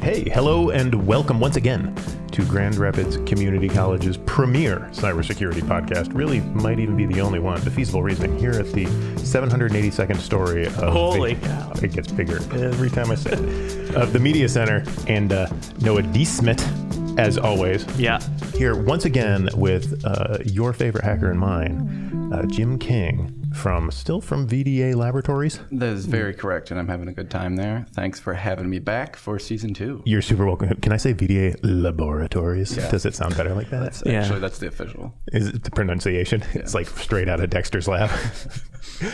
Hey, hello, and welcome once again to Grand Rapids Community College's premier cybersecurity podcast. Really might even be the only one, Defeasible Reasoning, here at the 782nd story of... Holy cow. It gets bigger every time I say it. Of the Media Center, and Noah D. Smith, as always. Yeah. Here once again with your favorite hacker and mine, Jim King, still from VDA Laboratories. That is very correct, and I'm having a good time there. Thanks for having me back for season 2. You're super welcome. Can I say VDA Laboratories? Yeah. Does it sound better like that? Actually, that's the official. Is it the pronunciation? Yeah. It's like straight out of Dexter's Lab.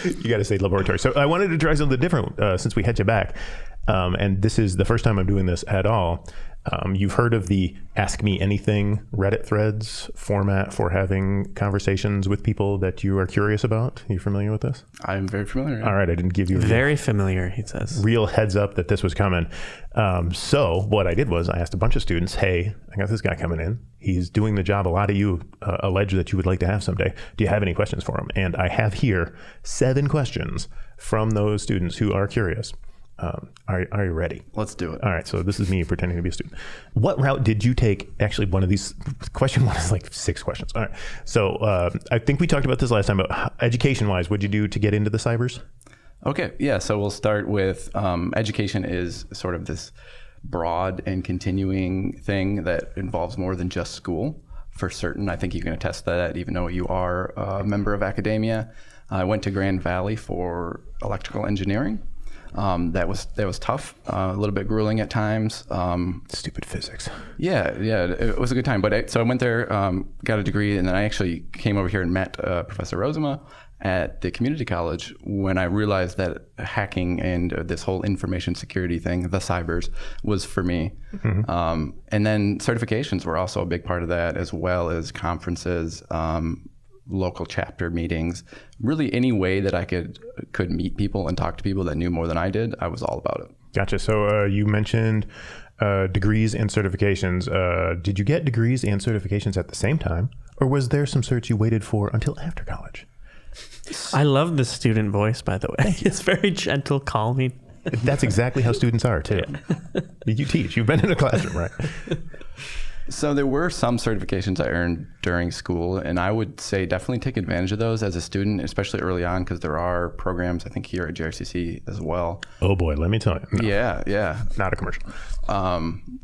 You got to say laboratory. So I wanted to try something different since we had you back. And this is the first time I'm doing this at all. You've heard of the Ask Me Anything Reddit threads format for having conversations with people that you are curious about. Are you familiar with this? I'm very familiar. All right. I didn't give you very familiar, he says. Real heads up that this was coming. So what I did was I asked a bunch of students, hey, I got this guy coming in. He's doing the job a lot of you allege that you would like to have someday. Do you have any questions for him? And I have here 7 questions from those students who are curious. Are you ready? Let's do it. All right. So this is me pretending to be a student. What route did you take? Actually, one of these, question 1 is like 6 questions. All right. So I think we talked about this last time, but education-wise, what'd you do to get into the cybers? Okay. Yeah. So we'll start with education is sort of this broad and continuing thing that involves more than just school. For certain, I think you can attest to that, even though you are a member of academia. I went to Grand Valley for electrical engineering. That was tough, a little bit grueling at times. Stupid physics. Yeah, it was a good time. But so I went there, got a degree, and then I actually came over here and met Professor Rozema at the community college when I realized that hacking and this whole information security thing, the cybers, was for me. Mm-hmm. And then certifications were also a big part of that, as well as conferences, local chapter meetings, really any way that I could meet people and talk to people that knew more than I did, I was all about it. Gotcha. So you mentioned degrees and certifications. Did you get degrees and certifications at the same time, or was there some certs you waited for until after college? I love the student voice, by the way. It's very gentle, calming. That's exactly how students are, too. Yeah. You teach. You've been in a classroom, right? So there were some certifications I earned during school, and I would say definitely take advantage of those as a student, especially early on, because there are programs, I think, here at GRCC as well. Oh boy, let me tell you. No, yeah. Not a commercial.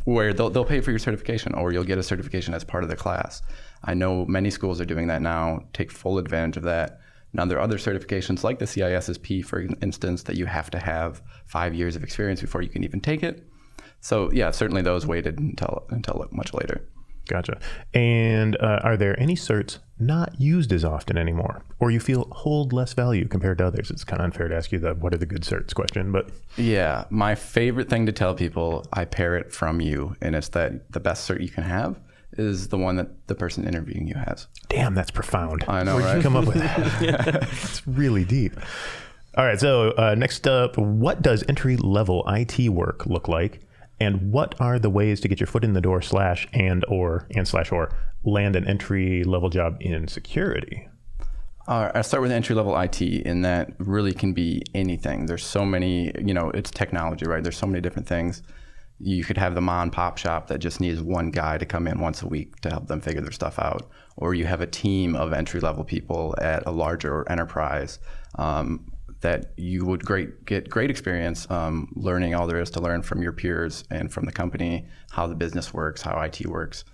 Where they'll pay for your certification, or you'll get a certification as part of the class. I know many schools are doing that now. Take full advantage of that. Now, there are other certifications like the CISSP, for instance, that you have to have 5 years of experience before you can even take it. So yeah, certainly those waited until much later. Gotcha. And are there any certs not used as often anymore, or you feel hold less value compared to others? It's kind of unfair to ask you the what are the good certs question, but yeah, my favorite thing to tell people, I parrot from you, and it's that the best cert you can have is the one that the person interviewing you has. Damn, that's profound. I know, Where'd right? you come up with that? It's really deep. All right, so next up, what does entry-level IT work look like? And what are the ways to get your foot in the door /or land an entry-level job in security? I'll start with entry-level IT, and that really can be anything. There's so many, it's technology, right? There's so many different things. You could have the mom and pop shop that just needs one guy to come in once a week to help them figure their stuff out. Or you have a team of entry-level people at a larger enterprise that you would get great experience learning all there is to learn from your peers and from the company, how the business works, how IT works.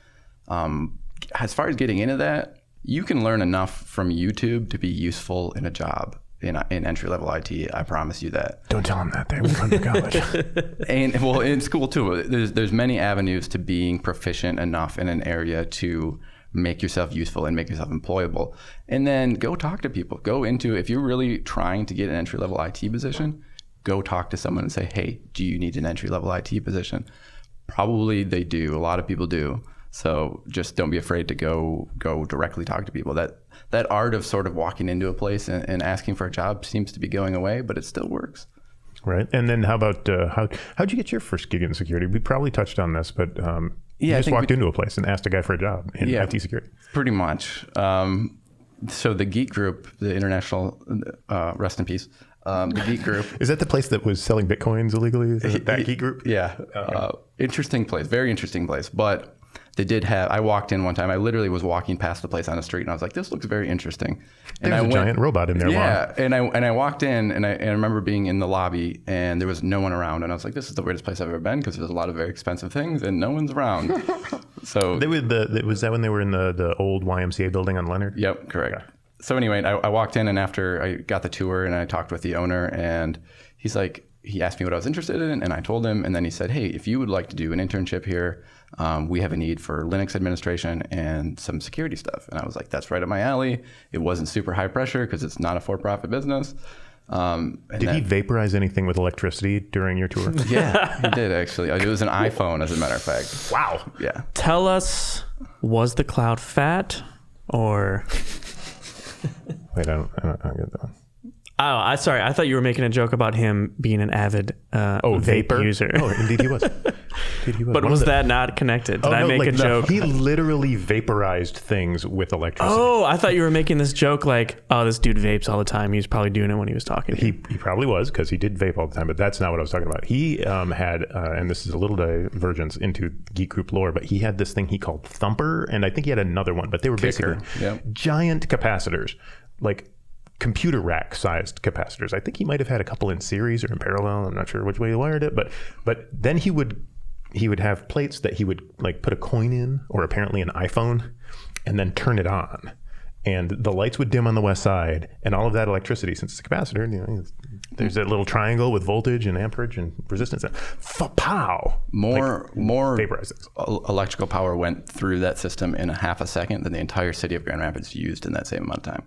As far as getting into that, you can learn enough from YouTube to be useful in a job in entry-level IT. I promise you that. Don't tell them that. They won't come to college. And well, in school too, there's many avenues to being proficient enough in an area to make yourself useful and make yourself employable. And then go talk to people. If you're really trying to get an entry-level IT position, go talk to someone and say, hey, do you need an entry-level IT position? Probably they do. A lot of people do. So just don't be afraid to go directly talk to people. That art of sort of walking into a place and asking for a job seems to be going away, but it still works. Right. And then how about how'd you get your first gig in security? We probably touched on this, but you just walked into a place and asked a guy for a job in IT security. Pretty much. So the Geek Group, the international, rest in peace, The Geek Group. Is that the place that was selling Bitcoins illegally? Is that Geek Group? Yeah. Interesting place. Very interesting place. But they did have, I walked in one time. I literally was walking past the place on the street and I was like, this looks very interesting. And There's a giant robot in there. Yeah. And I walked in and I remember being in the lobby and there was no one around. And I was like, this is the weirdest place I've ever been because there's a lot of very expensive things and no one's around. So was that when they were in the old YMCA building on Leonard? Yep, correct. Okay. So anyway, I walked in and after I got the tour and I talked with the owner and he's like, he asked me what I was interested in and I told him, and then he said, hey, if you would like to do an internship here, we have a need for Linux administration and some security stuff. And I was like, that's right up my alley. It wasn't super high pressure because it's not a for-profit business. Did he vaporize anything with electricity during your tour? Yeah, he did actually. It was an iPhone, as a matter of fact. Wow. Yeah. Tell us, was the cloud fat or... Wait, I don't get that one. Oh, sorry. I thought you were making a joke about him being an avid vape user. Oh, indeed he was. But was that not connected? Did I make a joke? He literally vaporized things with electricity. Oh, I thought you were making this joke like, oh, this dude vapes all the time. He was probably doing it when he was talking. He probably was because he did vape all the time, but that's not what I was talking about. He had, and this is a little divergence into Geek Group lore, but he had this thing he called Thumper, and I think he had another one, but they were basically giant capacitors, like computer rack sized capacitors. I think he might have had a couple in series or in parallel. I'm not sure which way he wired it, but then he would have plates that he would like put a coin in, or apparently an iPhone, and then turn it on. And the lights would dim on the west side, and all of that electricity, since it's a capacitor, there's that little triangle with voltage and amperage and resistance. Pow! More vaporizing. Electrical power went through that system in a half a second than the entire city of Grand Rapids used in that same amount of time.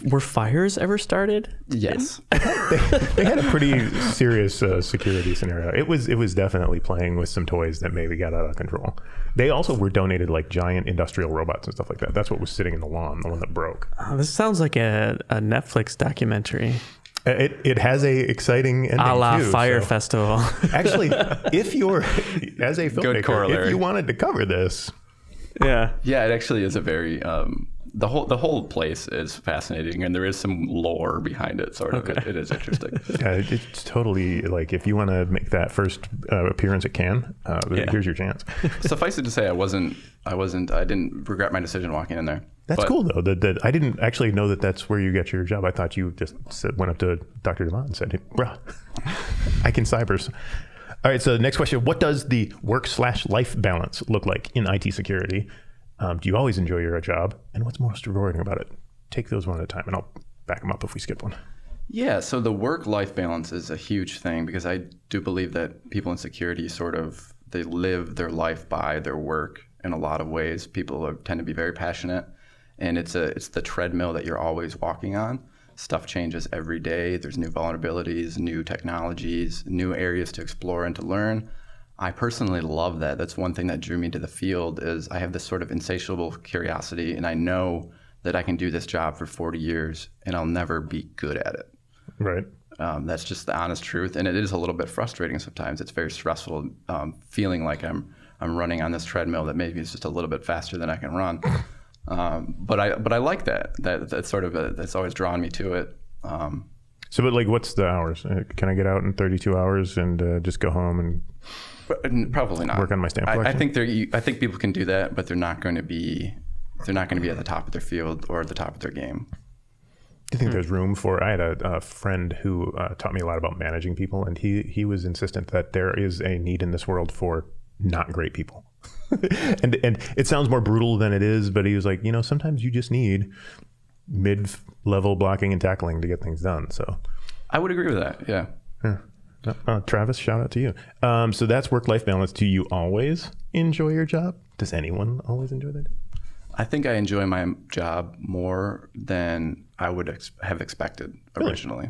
Were fires ever started? Yes. they had a pretty serious security scenario. It was definitely playing with some toys that maybe got out of control. They also were donated like giant industrial robots and stuff like that. That's what was sitting in the lawn, the one that broke. Oh, this sounds like a Netflix documentary. It has a exciting ending a la too, Fire so. Festival. Actually, if you're, as a filmmaker, if you wanted to cover this. Yeah, it actually is a very... The whole place is fascinating, and there is some lore behind it. Sort of, it is interesting. Yeah, it's totally like if you want to make that first appearance at Cannes, here's your chance. Suffice it to say, I didn't regret my decision walking in there. That's cool though. That I didn't actually know that that's where you got your job. I thought you just went up to Dr. Devon and said, hey, "Bruh, I can cybers." All right. So next question: what does the work/life balance look like in IT security? Do you always enjoy your job? And what's most rewarding about it? Take those one at a time, and I'll back them up if we skip one. Yeah, so the work-life balance is a huge thing because I do believe that people in security they live their life by their work in a lot of ways. People tend to be very passionate, and it's the treadmill that you're always walking on. Stuff changes every day. There's new vulnerabilities, new technologies, new areas to explore and to learn. I personally love that. That's one thing that drew me to the field is I have this sort of insatiable curiosity, and I know that I can do this job for 40 years and I'll never be good at it. Right. That's just the honest truth, and it is a little bit frustrating sometimes. It's very stressful, feeling like I'm running on this treadmill that maybe is just a little bit faster than I can run. But I like that. That's sort of that's always drawn me to it. So, but like, what's the hours? Can I get out in 32 hours and just go home and? Probably not. Work on my stamp collection? I think people can do that, but they're not going to be at the top of their field or at the top of their game. Do you think there's room for? I had a friend who taught me a lot about managing people, and he was insistent that there is a need in this world for not great people. and it sounds more brutal than it is, but he was like, sometimes you just need mid-level blocking and tackling to get things done. So I would agree with that. Yeah. Travis, shout out to you. So that's work-life balance. Do you always enjoy your job? Does anyone always enjoy their job? I think I enjoy my job more than I would have expected originally.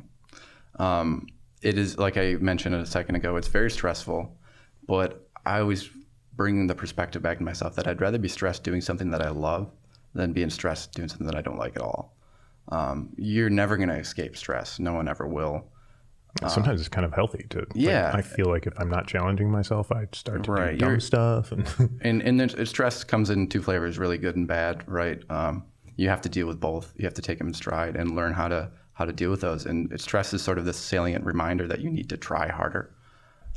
Really? It is, like I mentioned a second ago, it's very stressful, but I always bring the perspective back to myself that I'd rather be stressed doing something that I love than being stressed doing something that I don't like at all. You're never going to escape stress. No one ever will. Sometimes it's kind of healthy to. I feel like if I'm not challenging myself, I start to do dumb stuff. And then stress comes in two flavors, really good and bad, right? You have to deal with both. You have to take them in stride and learn how to how to deal with those. And stress is sort of this salient reminder that you need to try harder.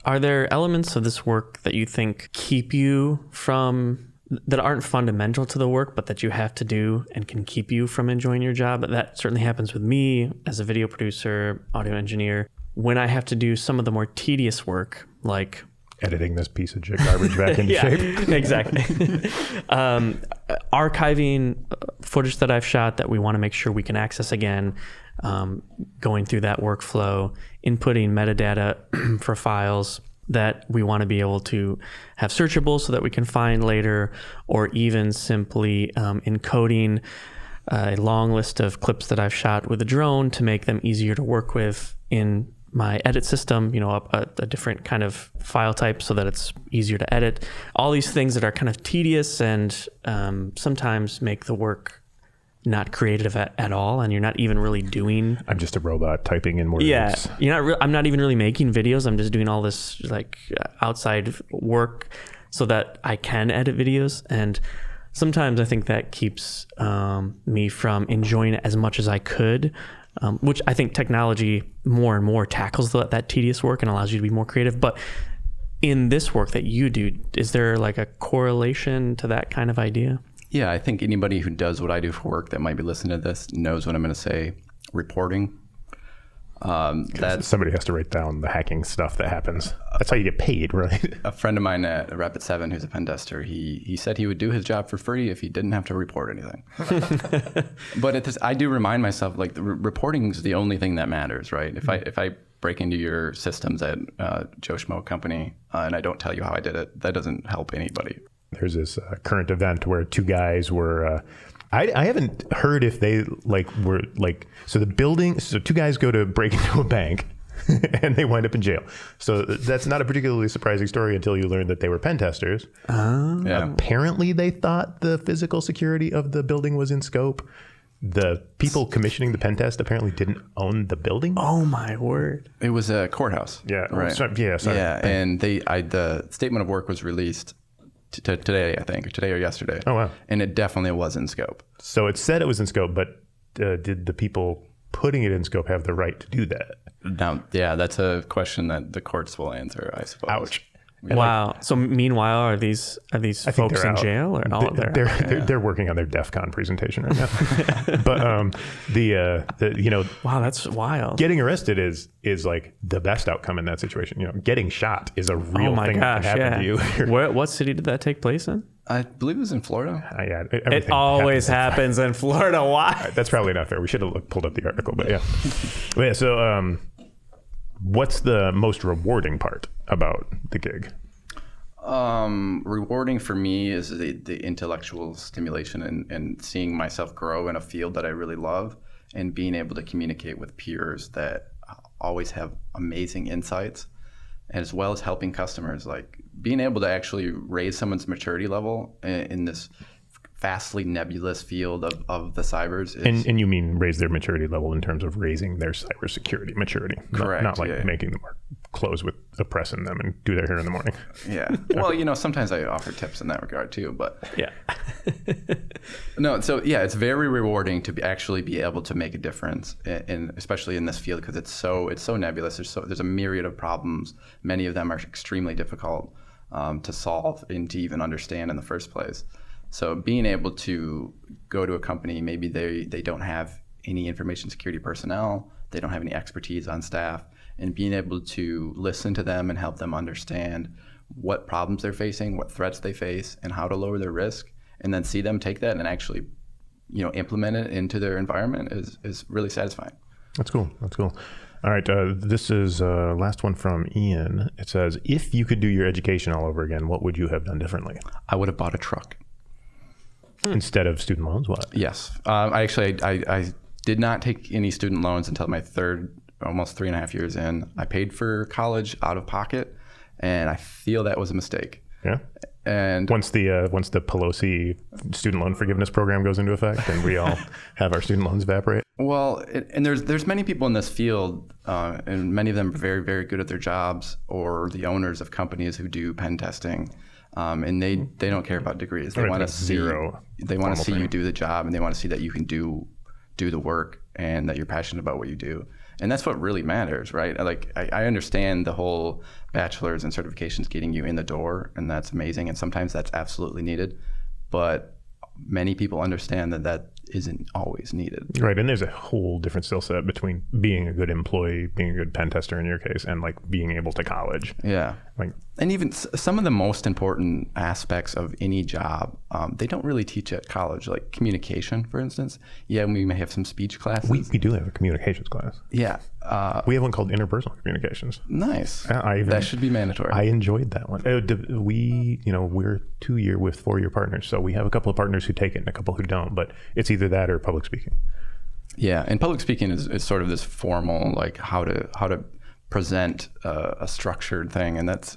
Are there elements of this work that you think keep you from, that aren't fundamental to the work, but that you have to do and can keep you from enjoying your job? That certainly happens with me as a video producer, audio engineer. When I have to do some of the more tedious work, like editing this piece of garbage back into shape. Exactly. Archiving footage that I've shot that we want to make sure we can access again, going through that workflow, inputting metadata for files that we want to be able to have searchable so that we can find later, or even simply encoding a long list of clips that I've shot with a drone to make them easier to work with in my edit system, a different kind of file type so that it's easier to edit. All these things that are kind of tedious and sometimes make the work not creative at all, and you're not even really doing. I'm just a robot typing in words. Yeah, I'm not even really making videos. I'm just doing all this outside work so that I can edit videos. And sometimes I think that keeps me from enjoying it as much as I could. Which I think technology more and more tackles that tedious work and allows you to be more creative. But in this work that you do, is there like a correlation to that kind of idea? Yeah, I think anybody who does what I do for work that might be listening to this knows what I'm going to say. Reporting. Somebody has to write down the hacking stuff that happens. That's how you get paid, right? A friend of mine at Rapid7, who's a pen tester, he said he would do his job for free if he didn't have to report anything. But I do remind myself, like, the reporting is the only thing that matters, right? If I break into your systems at Joe Schmo company and I don't tell you how I did it, that doesn't help anybody. There's this current event where two guys were. I haven't heard if they were so two guys go to break into a bank and they wind up in jail. So that's not a particularly surprising story until you learn that they were pen testers. Apparently they thought the physical security of the building was in scope. The people commissioning the pen test apparently didn't own the building. Oh my word. It was a courthouse. Yeah. Right. Sorry. Yeah. And the statement of work was released today, I think, or today or yesterday. Oh, wow. And it definitely was in scope. So it said it was in scope, but did the people putting it in scope have the right to do that? Now, yeah, that's a question that the courts will answer, I suppose. Ouch. Wow. So meanwhile, are these folks in jail or all? They're working on their DEF CON presentation right now. But wow, that's wild. Getting arrested is like the best outcome in that situation. Getting shot is a real thing that can happen to you. What city did that take place in? I believe it was in Florida. It always happens in Florida. Why? That's probably not fair. We should have pulled up the article, but yeah. So what's the most rewarding part about the gig? Rewarding for me is the intellectual stimulation and seeing myself grow in a field that I really love, and being able to communicate with peers that always have amazing insights, as well as helping customers, like being able to actually raise someone's maturity level in this vastly nebulous field of the cybers. And you mean raise their maturity level in terms of raising their cybersecurity maturity. Correct. Not making them close with oppressing them and do their hair in the morning. Yeah. Well, sometimes I offer tips in that regard too, but yeah. No, so yeah, it's very rewarding to actually be able to make a difference, especially in this field, because it's so nebulous. There's a myriad of problems. Many of them are extremely difficult to solve and to even understand in the first place. So being able to go to a company, maybe they don't have any information security personnel, they don't have any expertise on staff, and being able to listen to them and help them understand what problems they're facing, what threats they face, and how to lower their risk, and then see them take that and actually, implement it into their environment is really satisfying. That's cool. All right, this is last one from Ian. It says, if you could do your education all over again, what would you have done differently? I would have bought a truck. Instead of student loans, what? Yes. I did not take any student loans until my almost 3.5 years in. I paid for college out of pocket, and I feel that was a mistake. Yeah. And once the Pelosi student loan forgiveness program goes into effect, and we all have our student loans evaporate. Well, and there's many people in this field, and many of them are very, very good at their jobs, or the owners of companies who do pen testing. And they don't care about degrees. They want to see you do the job, and they want to see that you can do do the work and that you're passionate about what you do. And that's what really matters, right? Like, I understand the whole bachelor's and certifications getting you in the door, and that's amazing. And sometimes that's absolutely needed. But many people understand that that isn't always needed. Right. And there's a whole different skill set between being a good employee, being a good pen tester in your case, and like being able to college. Yeah. Like, and even some of the most important aspects of any job, they don't really teach at college, like communication, for instance. Yeah, we may have some speech classes. we do have a communications class. Yeah. We have one called interpersonal communications. Nice. That should be mandatory. I enjoyed that one. We're 2-year with 4-year partners. So we have a couple of partners who take it and a couple who don't, but it's either that or public speaking. Yeah. And public speaking is sort of this formal, like how to present a structured thing. And that's,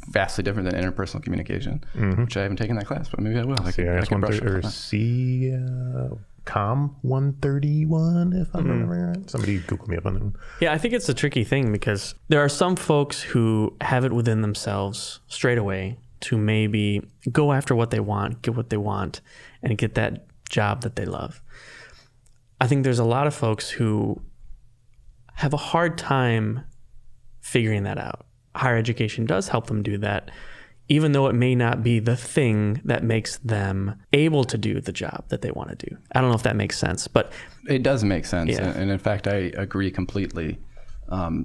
vastly different than interpersonal communication, which I haven't taken that class, but maybe I will. I can brush up on that. COM 131, if I'm remembering right. Somebody Google me up on that one. Yeah, I think it's a tricky thing because there are some folks who have it within themselves straight away to maybe go after what they want, get what they want, and get that job that they love. I think there's a lot of folks who have a hard time figuring that out. Higher education does help them do that, even though it may not be the thing that makes them able to do the job that they want to do. I don't know if that makes sense, but it does make sense. Yeah. And in fact, I agree completely.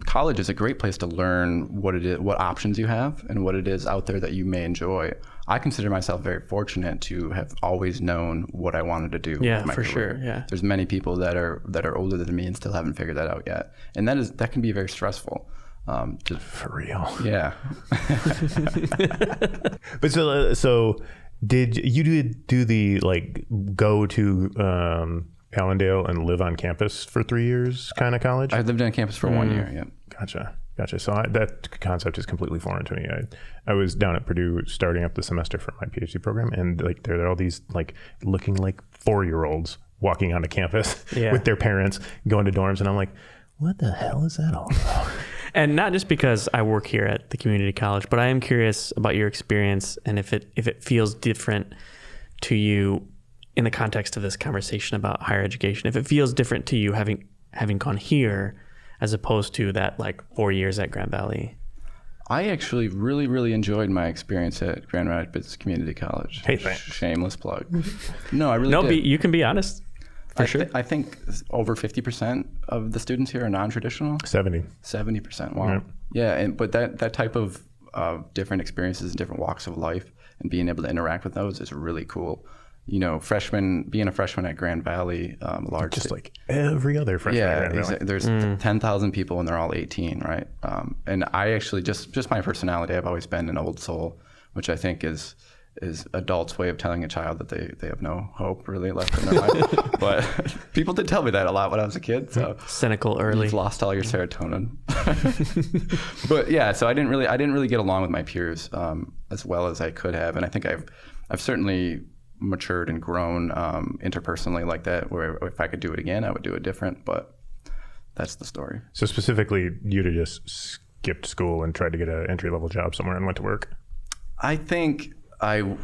College is a great place to learn what it is, what options you have, and what it is out there that you may enjoy. I consider myself very fortunate to have always known what I wanted to do. Yeah, with my for career. sure. Yeah. There's many people that are older than me and still haven't figured that out yet, and that can be very stressful. For real. Yeah. But so did you do the like go to Allendale and live on campus for 3 years kind of college? I lived on campus for 1 year. Yeah. Gotcha. So that concept is completely foreign to me. I was down at Purdue starting up the semester for my PhD program, and like there are all these like looking like 4-year-olds walking onto campus with their parents going to dorms, and I'm like, what the hell is that all about? And not just because I work here at the community college, but I am curious about your experience and if it feels different to you in the context of this conversation about higher education. If it feels different to you having gone here as opposed to that like 4 years at Grand Valley. I actually really, really enjoyed my experience at Grand Rapids Community College. Hey, thanks. Shameless plug. No, I really did. You can be honest. For sure. I think over 50% of the students here are non-traditional. 70%. Wow. Yeah, but that type of different experiences and different walks of life and being able to interact with those is really cool. You know, being a freshman at Grand Valley, like every other freshman at Grand Valley. There's 10,000 people and they're all 18, right? And I actually, just my personality, I've always been an old soul, which I think is adults' way of telling a child that they have no hope really left in their life. But people did tell me that a lot when I was a kid. So cynical early. You've lost all your serotonin. But yeah, so I didn't really get along with my peers as well as I could have, and I think I've certainly matured and grown interpersonally like that. Where if I could do it again, I would do it different. But that's the story. So specifically, you'd have just skipped school and tried to get an entry-level job somewhere and went to work? I think I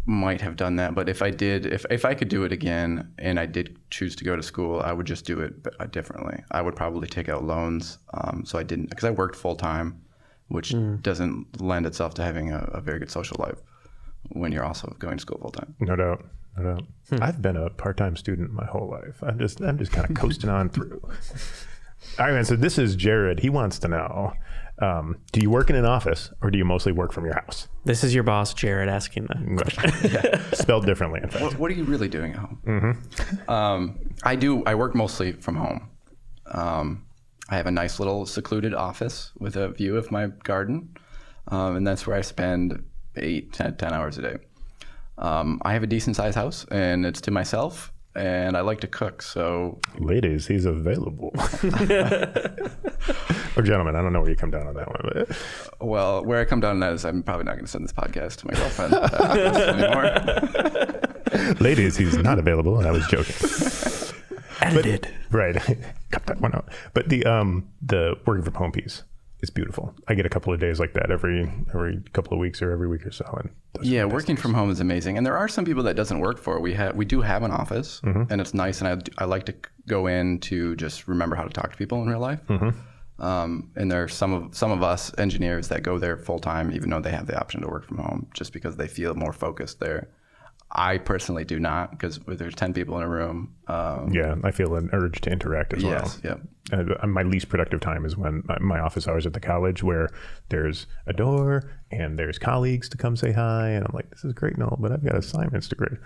might have done that, but if I could do it again and I did choose to go to school, I would just do it differently. I would probably take out loans. So I didn't, because I worked full time, which doesn't lend itself to having a very good social life when you're also going to school full time. No doubt. I've been a part-time student my whole life. I'm just kind of coasting on through. All right, man. So this is Jared. He wants to know, do you work in an office or do you mostly work from your house? This is your boss, Jared, asking the question. Spelled differently, in fact. What are you really doing at home? I work mostly from home. I have a nice little secluded office with a view of my garden. And that's where I spend 10 hours a day. I have a decent sized house and it's to myself. And I like to cook, so... Ladies, he's available. Or gentlemen, I don't know where you come down on that one. But... Well, where I come down on that is I'm probably not going to send this podcast to my girlfriend anymore. Ladies, he's not available, and I was joking. Edited. Right. Cut that one out. But the working from home piece, it's beautiful. I get a couple of days like that every couple of weeks or every week or so. And yeah, working from home is amazing. And there are some people that doesn't work for it. We do have an office, and it's nice. And I like to go in to just remember how to talk to people in real life. And there are some of us engineers that go there full time, even though they have the option to work from home, just because they feel more focused there. I personally do not, because if there's 10 people in a room. I feel an urge to interact as well. Yes, yeah. My least productive time is when my office hours at the college, where there's a door and there's colleagues to come say hi, and I'm like, this is great and all, but I've got assignments to grade.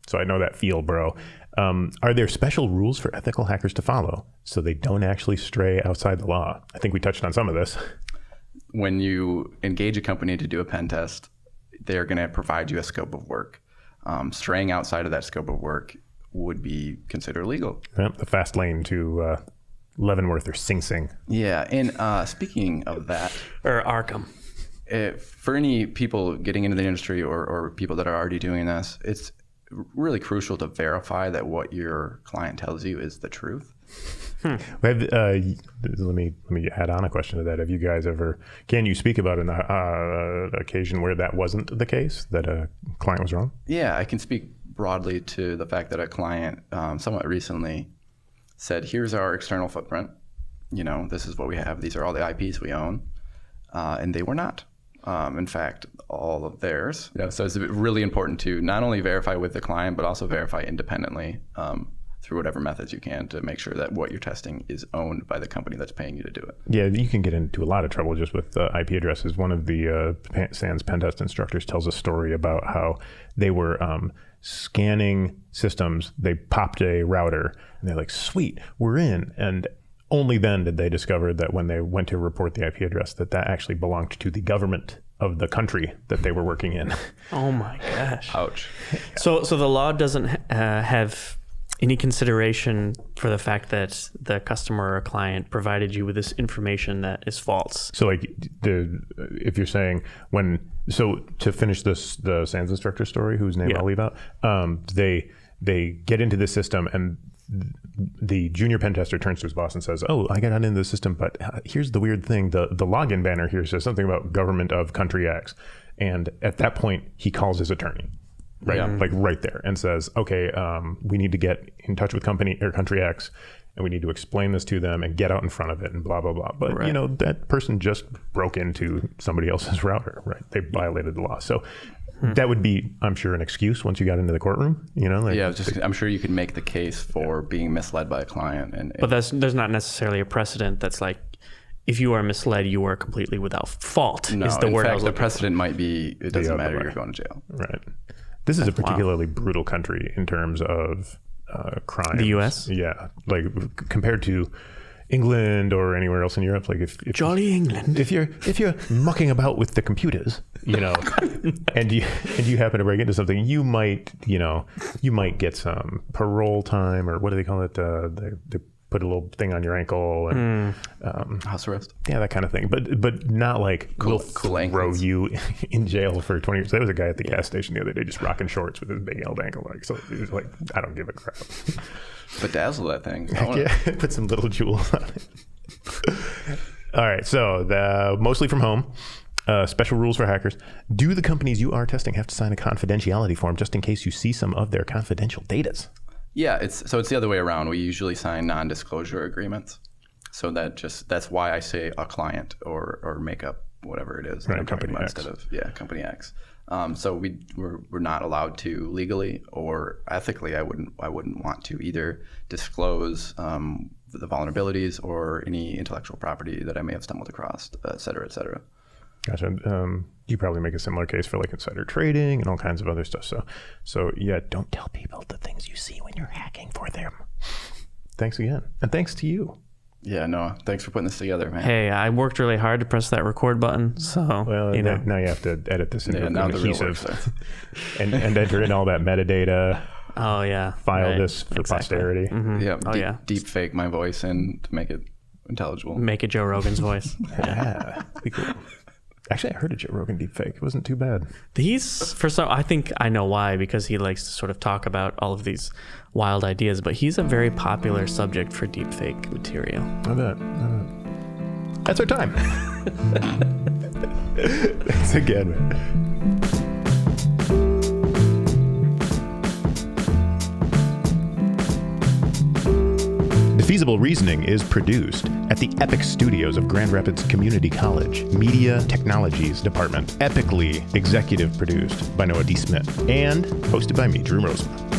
So I know that feel, bro. Are there special rules for ethical hackers to follow so they don't actually stray outside the law? I think we touched on some of this. When you engage a company to do a pen test, they're going to provide you a scope of work. Straying outside of that scope of work would be considered illegal. The fast lane to Leavenworth or Sing Sing. Yeah, and speaking of that, or Arkham. For any people getting into the industry or people that are already doing this, it's really crucial to verify that what your client tells you is the truth. Let me add on a question to that. Have you guys can you speak about an occasion where that wasn't the case, that a client was wrong? Yeah, I can speak broadly to the fact that a client somewhat recently said, here's our external footprint. This is what we have. These are all the IPs we own. And they were not. In fact, all of theirs. So it's really important to not only verify with the client, but also verify independently through whatever methods you can to make sure that what you're testing is owned by the company that's paying you to do it. Yeah, you can get into a lot of trouble just with IP addresses. One of the SANS pen test instructors tells a story about how they were scanning systems. They popped a router, and they're like, sweet, we're in. And only then did they discover that when they went to report the IP address, that actually belonged to the government of the country that they were working in. Oh my gosh. Ouch. So the law doesn't have any consideration for the fact that the customer or client provided you with this information that is false. So if you're saying to finish the SANS instructor story, whose name I'll leave out, they get into the system, and the junior pen tester turns to his boss and says, oh, I got into the system, but here's the weird thing. The login banner here says something about government of country X. And at that point, he calls his attorney. Right, like right there, and says, okay, we need to get in touch with company or country X, and we need to explain this to them and get out in front of it and blah, blah, blah. But, that person just broke into somebody else's router, right? They violated the law. So that would be, I'm sure, an excuse once you got into the courtroom, I'm sure you could make the case for being misled by a client. But there's not necessarily a precedent that's like, if you are misled, you are completely without fault. No, is the word. In fact, the precedent might be, it doesn't matter, you're going to jail. Right. This is a particularly brutal country in terms of crime. The U.S.? Yeah. Like compared to England or anywhere else in Europe, like if Jolly England. If you're mucking about with the computers, and you happen to break into something, you might get some parole time, or what do they call it? They put a little thing on your ankle and house arrest. Yeah, that kind of thing. But not like we'll throw you in jail for 20 years. There was a guy at the gas station the other day just rocking shorts with his big old ankle. So he was like, I don't give a crap. Bedazzle that thing. Yeah, put some little jewels on it. All right, so mostly from home. Special rules for hackers. Do the companies you are testing have to sign a confidentiality form just in case you see some of their confidential datas? Yeah, it's the other way around. We usually sign non-disclosure agreements. So that's why I say a client or make up whatever it is. Right, company X. Instead of company X. So we're not allowed to legally or ethically. I wouldn't want to either disclose the vulnerabilities or any intellectual property that I may have stumbled across, et cetera, et cetera. Gotcha. You probably make a similar case for like insider trading and all kinds of other stuff. So yeah, don't tell people the things you see when you're hacking for them. Thanks again. And thanks to you. Yeah, no, thanks for putting this together, man. Hey, I worked really hard to press that record button. So, now you have to edit this into now cohesive and enter in all that metadata. Oh, yeah. File this for posterity. Mm-hmm. Yeah. Deep fake my voice in to make it intelligible. Make it Joe Rogan's voice. Yeah. Be cool. Actually, I heard a Joe Rogan deepfake. It wasn't too bad. I think I know why, because he likes to sort of talk about all of these wild ideas, but he's a very popular subject for deepfake material. I bet. That's our time. Thanks again, man. Defeasible Reasoning is produced at the Epic Studios of Grand Rapids Community College, Media Technologies Department. Epically executive produced by Noah D. Smith and hosted by me, Drew Roseman.